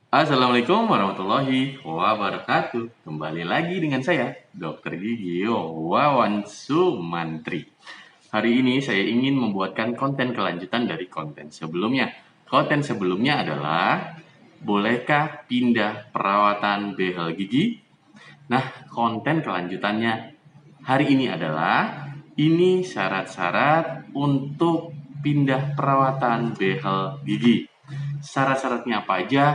Assalamualaikum warahmatullahi wabarakatuh. Kembali lagi dengan saya, Dr. Gigi Wawan Sumantri. Hari ini saya ingin membuatkan konten kelanjutan dari konten sebelumnya. Konten sebelumnya adalah, bolehkah pindah perawatan behel gigi? Nah, konten kelanjutannya hari ini adalah, ini syarat-syarat untuk pindah perawatan behel gigi. Syarat-syaratnya apa aja?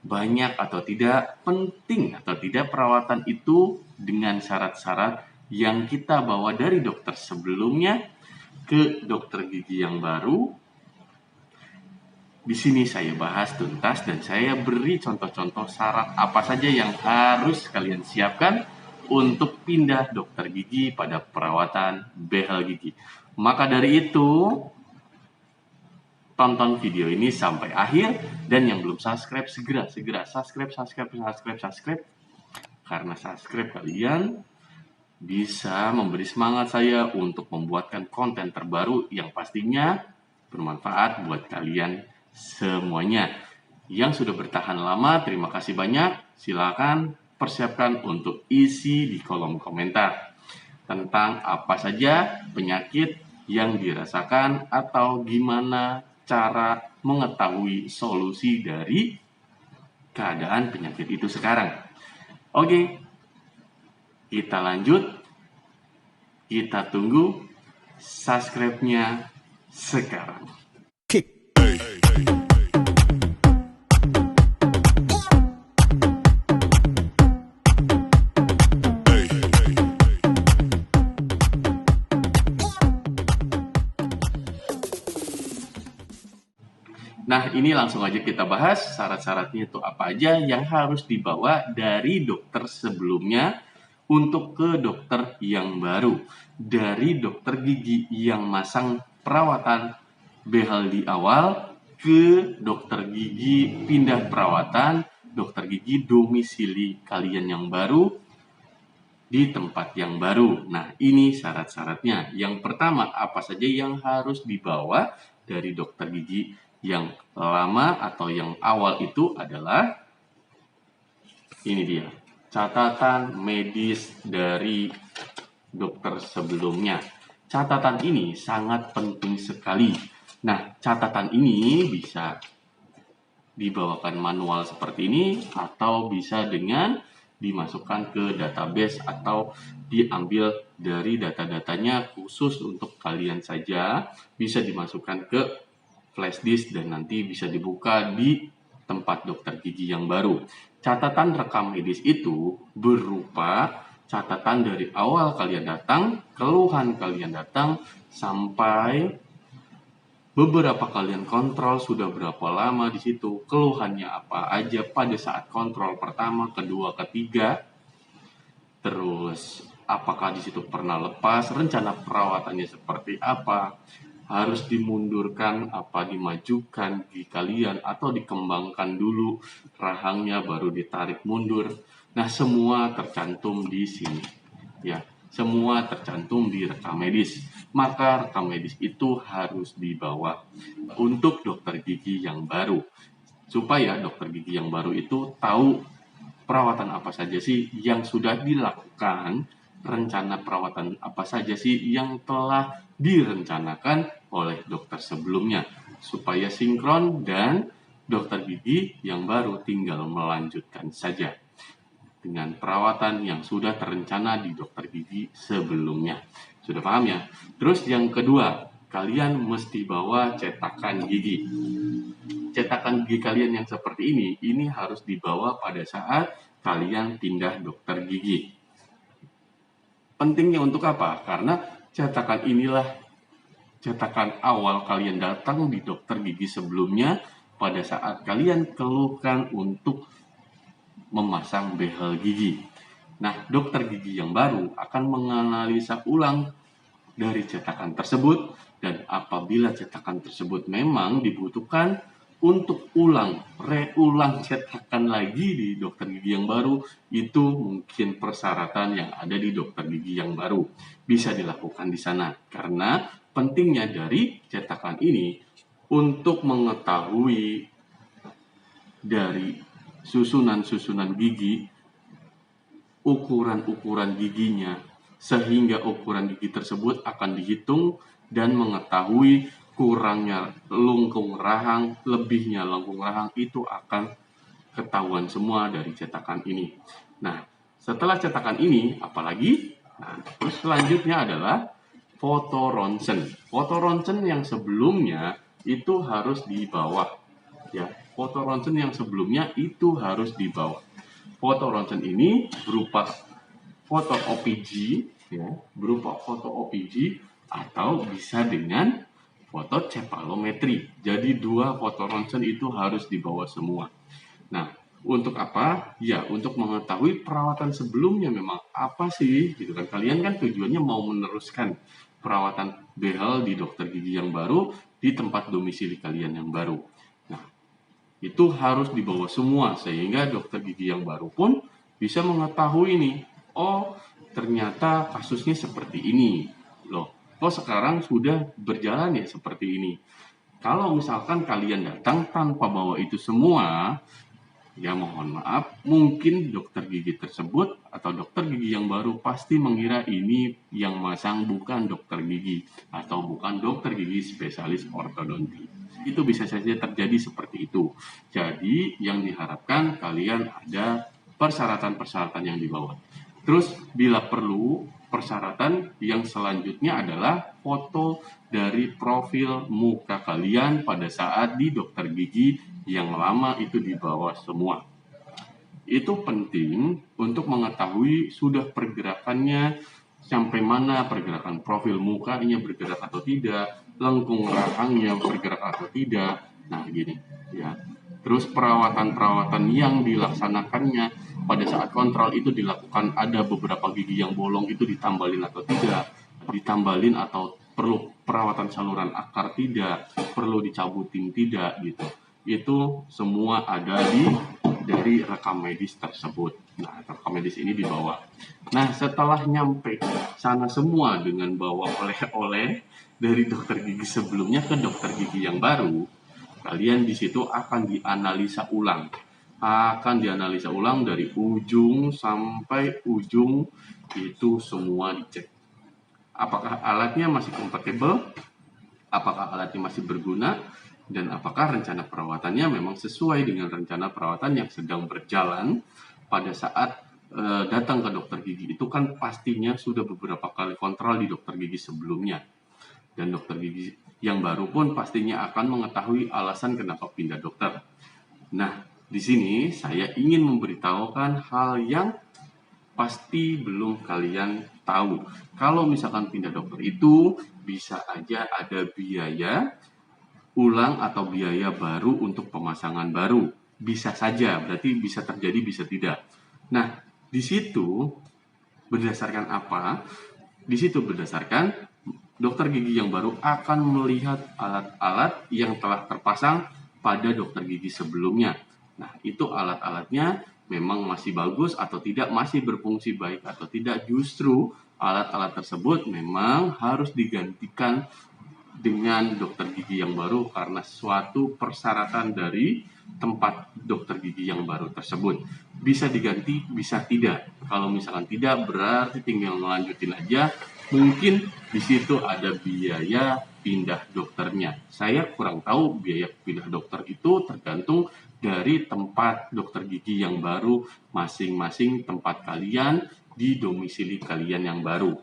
Banyak atau tidak, penting atau tidak perawatan itu dengan syarat-syarat yang kita bawa dari dokter sebelumnya ke dokter gigi yang baru. Di sini saya bahas tuntas dan saya beri contoh-contoh syarat apa saja yang harus kalian siapkan untuk pindah dokter gigi pada perawatan behel gigi. Maka dari itu, tonton video ini sampai akhir, dan yang belum subscribe segera subscribe, karena subscribe kalian bisa memberi semangat saya untuk membuatkan konten terbaru yang pastinya bermanfaat buat kalian semuanya. Yang sudah bertahan lama, terima kasih banyak. Silakan persiapkan untuk isi di kolom komentar tentang apa saja penyakit yang dirasakan atau gimana cara mengetahui solusi dari keadaan penyakit itu sekarang. Oke, kita lanjut. Kita tunggu subscribe-nya sekarang. Nah, ini langsung aja kita bahas syarat-syaratnya itu apa aja yang harus dibawa dari dokter sebelumnya untuk ke dokter yang baru. Dari dokter gigi yang masang perawatan behel di awal ke dokter gigi pindah perawatan, dokter gigi domisili kalian yang baru di tempat yang baru. Nah, ini syarat-syaratnya. Yang pertama, apa saja yang harus dibawa dari dokter gigi yang lama atau yang awal itu adalah, ini dia, catatan medis dari dokter sebelumnya. Catatan ini sangat penting sekali. Nah, catatan ini bisa dibawakan manual seperti ini, atau bisa dengan dimasukkan ke database atau diambil dari data-datanya khusus untuk kalian saja, bisa dimasukkan ke flash disk dan nanti bisa dibuka di tempat dokter gigi yang baru. Catatan rekam medis itu berupa catatan dari awal kalian datang, keluhan kalian datang, sampai beberapa kalian kontrol sudah berapa lama di situ, keluhannya apa aja pada saat kontrol pertama, kedua, ketiga, terus apakah di situ pernah lepas, rencana perawatannya seperti apa, harus dimundurkan apa dimajukan gigi kalian, atau dikembangkan dulu rahangnya baru ditarik mundur. Nah, semua tercantum di sini ya, semua tercantum di rekam medis. Maka rekam medis itu harus dibawa untuk dokter gigi yang baru, supaya dokter gigi yang baru itu tahu perawatan apa saja sih yang sudah dilakukan, rencana perawatan apa saja sih yang telah direncanakan oleh dokter sebelumnya, supaya sinkron dan dokter gigi yang baru tinggal melanjutkan saja dengan perawatan yang sudah terencana di dokter gigi sebelumnya. Sudah paham ya? Terus yang kedua, kalian mesti bawa cetakan gigi. Cetakan gigi kalian yang seperti ini harus dibawa pada saat kalian pindah dokter gigi. Pentingnya untuk apa? Karena cetakan inilah cetakan awal kalian datang di dokter gigi sebelumnya pada saat kalian keluhkan untuk memasang behel gigi. Nah, dokter gigi yang baru akan menganalisa ulang dari cetakan tersebut, dan apabila cetakan tersebut memang dibutuhkan untuk reulang cetakan lagi di dokter gigi yang baru, itu mungkin persyaratan yang ada di dokter gigi yang baru bisa dilakukan di sana. Karena pentingnya dari cetakan ini untuk mengetahui dari susunan-susunan gigi, ukuran-ukuran giginya, sehingga ukuran gigi tersebut akan dihitung dan mengetahui kurangnya lengkung rahang, lebihnya lengkung rahang itu akan ketahuan semua dari cetakan ini. Nah, setelah cetakan ini, apalagi? Nah, terus selanjutnya adalah foto ronsen. Foto ronsen yang sebelumnya itu harus di bawah. Ya, foto ronsen yang sebelumnya itu harus di bawah. Foto ronsen ini berupa foto OPG, ya, berupa foto OPG atau bisa dengan foto cepalometri. Jadi dua foto ronsen itu harus dibawa semua. Nah, untuk apa? Ya, untuk mengetahui perawatan sebelumnya memang apa sih, gitu kan. Kalian kan tujuannya mau meneruskan perawatan behel di dokter gigi yang baru di tempat domisili kalian yang baru. Nah, itu harus dibawa semua sehingga dokter gigi yang baru pun bisa mengetahui nih, oh ternyata kasusnya seperti ini. Loh, kok sekarang sudah berjalan ya seperti ini. Kalau misalkan kalian datang tanpa bawa itu semua, ya mohon maaf, mungkin dokter gigi tersebut atau dokter gigi yang baru pasti mengira ini yang masang bukan dokter gigi atau bukan dokter gigi spesialis ortodonti. Itu bisa saja terjadi seperti itu. Jadi yang diharapkan kalian ada persyaratan-persyaratan yang dibawa. Terus bila perlu, persyaratan yang selanjutnya adalah foto dari profil muka kalian pada saat di dokter gigi yang lama itu dibawa semua. Itu penting untuk mengetahui sudah pergerakannya sampai mana, pergerakan profil mukanya bergerak atau tidak, lengkung rahangnya bergerak atau tidak. Nah, gini ya. Terus perawatan-perawatan yang dilaksanakannya pada saat kontrol itu dilakukan, ada beberapa gigi yang bolong itu ditambalin atau tidak, ditambalin atau perlu perawatan saluran akar tidak, perlu dicabutin tidak gitu. Itu semua ada dari rekam medis tersebut. Nah, rekam medis ini dibawa. Nah, setelah nyampe sana semua dengan bawa oleh-oleh dari dokter gigi sebelumnya ke dokter gigi yang baru, kalian di situ akan dianalisa ulang. Akan dianalisa ulang dari ujung sampai ujung, itu semua dicek. Apakah alatnya masih kompatibel? Apakah alatnya masih berguna? Dan apakah rencana perawatannya memang sesuai dengan rencana perawatan yang sedang berjalan pada saat datang ke dokter gigi. Itu kan pastinya sudah beberapa kali kontrol di dokter gigi sebelumnya. Dan dokter gigi yang baru pun pastinya akan mengetahui alasan kenapa pindah dokter. Nah, di sini saya ingin memberitahukan hal yang pasti belum kalian tahu. Kalau misalkan pindah dokter itu bisa aja ada biaya ulang atau biaya baru untuk pemasangan baru. Bisa saja, berarti bisa terjadi, bisa tidak. Nah, di situ berdasarkan apa? Di situ berdasarkan dokter gigi yang baru akan melihat alat-alat yang telah terpasang pada dokter gigi sebelumnya. Nah, itu alat-alatnya memang masih bagus atau tidak, masih berfungsi baik atau tidak. Justru alat-alat tersebut memang harus digantikan dengan dokter gigi yang baru karena suatu persyaratan dari tempat dokter gigi yang baru tersebut. Bisa diganti, bisa tidak. Kalau misalkan tidak, berarti tinggal melanjutin aja. Mungkin di situ ada biaya pindah dokternya. Saya kurang tahu biaya pindah dokter itu tergantung dari tempat dokter gigi yang baru masing-masing tempat kalian di domisili kalian yang baru.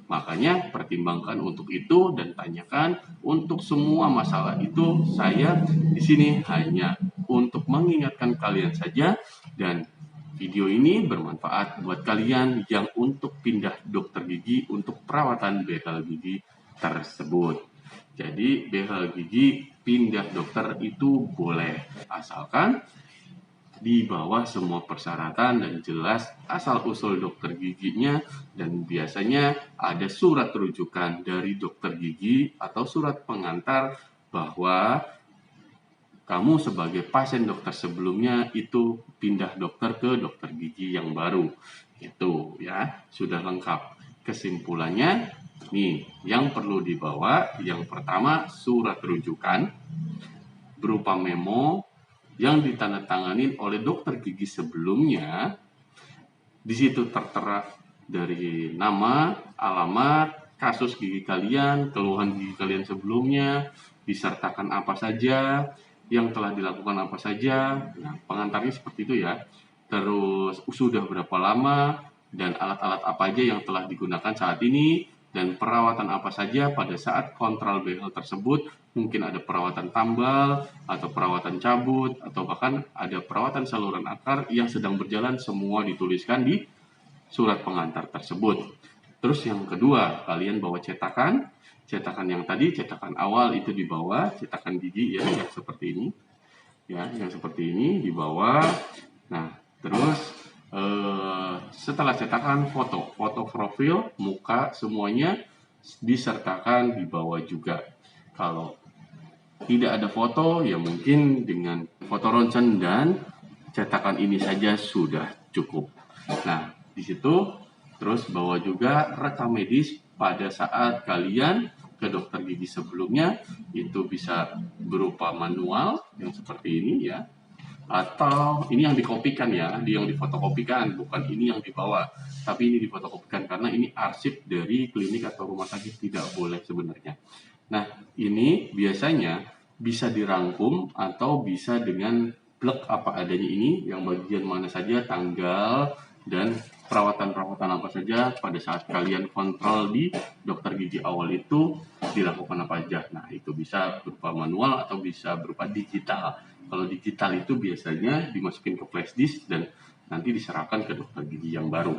Makanya pertimbangkan untuk itu dan tanyakan untuk semua masalah itu. Saya di sini hanya untuk mengingatkan kalian saja, dan video ini bermanfaat buat kalian yang untuk pindah dokter gigi untuk perawatan behel gigi tersebut. Jadi behel gigi pindah dokter itu boleh, asalkan di bawah semua persyaratan dan jelas asal-usul dokter giginya, dan biasanya ada surat rujukan dari dokter gigi atau surat pengantar bahwa kamu sebagai pasien dokter sebelumnya itu pindah dokter ke dokter gigi yang baru. Itu ya, sudah lengkap. Kesimpulannya nih, yang perlu dibawa yang pertama surat rujukan berupa memo yang ditandatangani oleh dokter gigi sebelumnya. Di situ tertera dari nama, alamat, kasus gigi kalian, keluhan gigi kalian sebelumnya, disertakan apa saja, yang telah dilakukan apa saja. Nah, pengantarnya seperti itu ya. Terus sudah berapa lama dan alat-alat apa aja yang telah digunakan saat ini dan perawatan apa saja pada saat kontrol behel tersebut. Mungkin ada perawatan tambal atau perawatan cabut atau bahkan ada perawatan saluran akar yang sedang berjalan, semua dituliskan di surat pengantar tersebut. Terus yang kedua, kalian bawa cetakan yang tadi, cetakan awal itu dibawa, cetakan gigi ya, yang seperti ini. Ya, yang seperti ini dibawa. Nah, terus setelah cetakan, foto profil, muka, semuanya disertakan dibawa juga. Kalau tidak ada foto, ya mungkin dengan foto ronsen dan cetakan ini saja sudah cukup. Nah, di situ terus bawa juga rekam medis pada saat kalian ke dokter gigi sebelumnya, itu bisa berupa manual yang seperti ini ya, atau ini yang dikopikan ya, yang difotokopikan, bukan ini yang dibawa, tapi ini difotokopikan karena ini arsip dari klinik atau rumah sakit, tidak boleh sebenarnya. Nah, ini biasanya bisa dirangkum atau bisa dengan plek apa adanya ini, yang bagian mana saja, tanggal, dan perawatan-perawatan apa saja pada saat kalian kontrol di dokter gigi awal itu dilakukan apa aja. Nah, itu bisa berupa manual atau bisa berupa digital. Kalau digital itu biasanya dimasukin ke flash disk dan nanti diserahkan ke dokter gigi yang baru.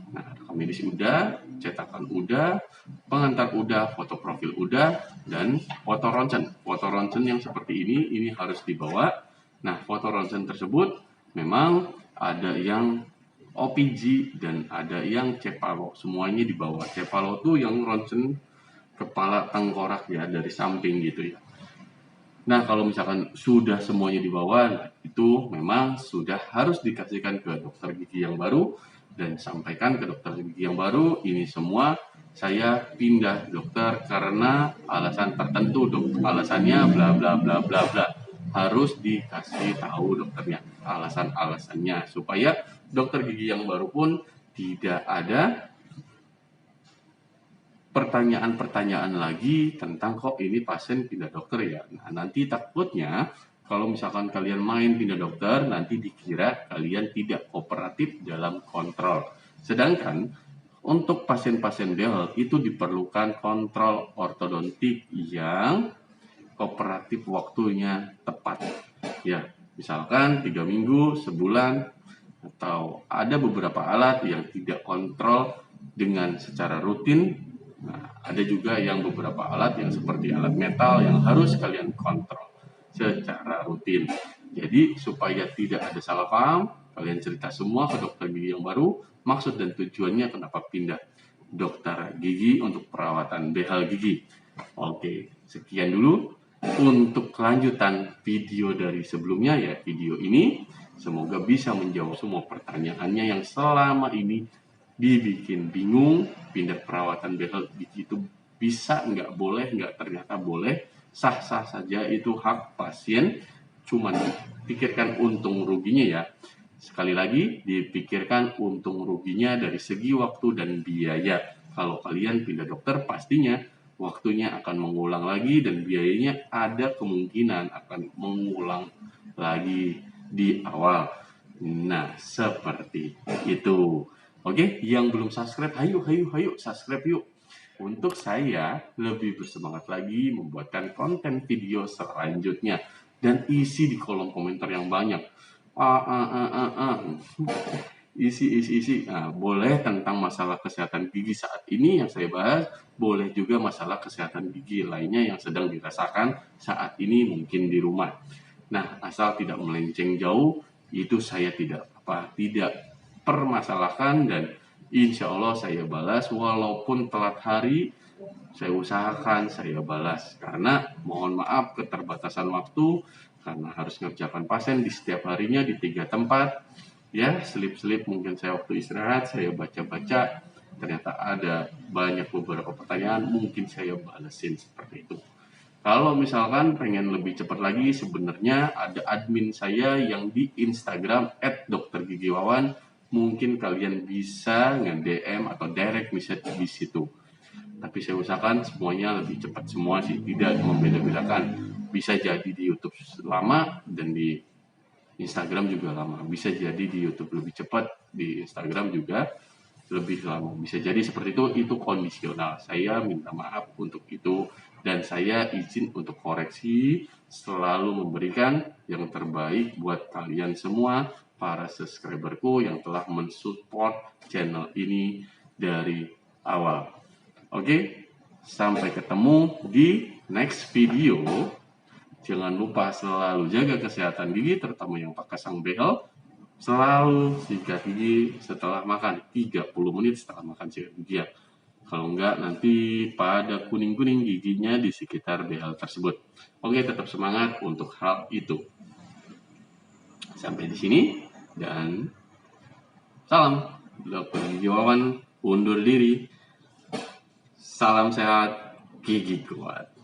Nah, rekam medis udah, cetakan udah, pengantar udah, foto profil udah, dan foto ronsen. Foto ronsen yang seperti ini harus dibawa. Nah, foto ronsen tersebut memang ada yang OPG dan ada yang cepalo, semuanya dibawa. Cepalo tuh yang ronsen kepala tengkorak ya, dari samping gitu ya. Nah, kalau misalkan sudah semuanya dibawa, itu memang sudah harus dikasihkan ke dokter gigi yang baru dan sampaikan ke dokter gigi yang baru, ini semua saya pindah dokter karena alasan tertentu, dok. Alasannya bla bla bla bla bla. Harus dikasih tahu dokternya alasan-alasannya supaya dokter gigi yang baru pun tidak ada pertanyaan-pertanyaan lagi tentang kok ini pasien pindah dokter ya. Nah, nanti takutnya kalau misalkan kalian main pindah dokter, nanti dikira kalian tidak kooperatif dalam kontrol. Sedangkan untuk pasien-pasien behel itu diperlukan kontrol ortodontik yang kooperatif, waktunya tepat. Ya, misalkan 3 minggu, sebulan, atau ada beberapa alat yang tidak kontrol dengan secara rutin. Nah, ada juga yang beberapa alat yang seperti alat metal yang harus kalian kontrol secara rutin. Jadi supaya tidak ada salah paham, kalian cerita semua ke dokter gigi yang baru, maksud dan tujuannya kenapa pindah dokter gigi untuk perawatan behel gigi. Oke, sekian dulu untuk kelanjutan video dari sebelumnya ya, video ini. Semoga bisa menjawab semua pertanyaannya yang selama ini dibikin bingung. Pindah perawatan behel gigi itu bisa nggak boleh, nggak, ternyata boleh, sah-sah saja, itu hak pasien. Cuman pikirkan untung ruginya ya. Sekali lagi, dipikirkan untung ruginya dari segi waktu dan biaya. Kalau kalian pindah dokter, pastinya waktunya akan mengulang lagi dan biayanya ada kemungkinan akan mengulang lagi di awal. Nah, seperti itu. Oke, yang belum subscribe, hayu subscribe yuk. Untuk saya lebih bersemangat lagi membuatkan konten video selanjutnya dan isi di kolom komentar yang banyak. Isi. Nah, boleh tentang masalah kesehatan gigi saat ini yang saya bahas, boleh juga masalah kesehatan gigi lainnya yang sedang dirasakan saat ini mungkin di rumah. Nah, asal tidak melenceng jauh, itu saya tidak permasalahkan dan insya Allah saya balas, walaupun telat hari, saya usahakan saya balas. Karena mohon maaf keterbatasan waktu, karena harus mengerjakan pasien di setiap harinya di 3 tempat. Ya, selip-selip mungkin saya waktu istirahat, saya baca-baca, ternyata ada banyak beberapa pertanyaan, mungkin saya balesin seperti itu. Kalau misalkan pengen lebih cepat lagi, sebenarnya ada admin saya yang di Instagram @doktergigiwawan. Mungkin kalian bisa nge-DM atau direct message di situ. Tapi saya usahakan semuanya lebih cepat semua sih, tidak membeda-bedakan. Bisa jadi di YouTube lama dan di Instagram juga lama. Bisa jadi di YouTube lebih cepat, di Instagram juga lebih lama. Bisa jadi seperti itu kondisional. Saya minta maaf untuk itu dan saya izin untuk koreksi, selalu memberikan yang terbaik buat kalian semua, para subscriberku yang telah mensupport channel ini dari awal. Oke, sampai ketemu di next video. Jangan lupa selalu jaga kesehatan gigi, terutama yang pakai sang behel. Selalu sikat gigi setelah makan, 30 menit setelah makan sikat gigi ya. Kalau enggak nanti pada kuning-kuning giginya di sekitar behel tersebut. Oke, tetap semangat untuk hal itu. Sampai di sini dan salam Dokter Gigi Wawan undur diri. Salam sehat, gigi kuat.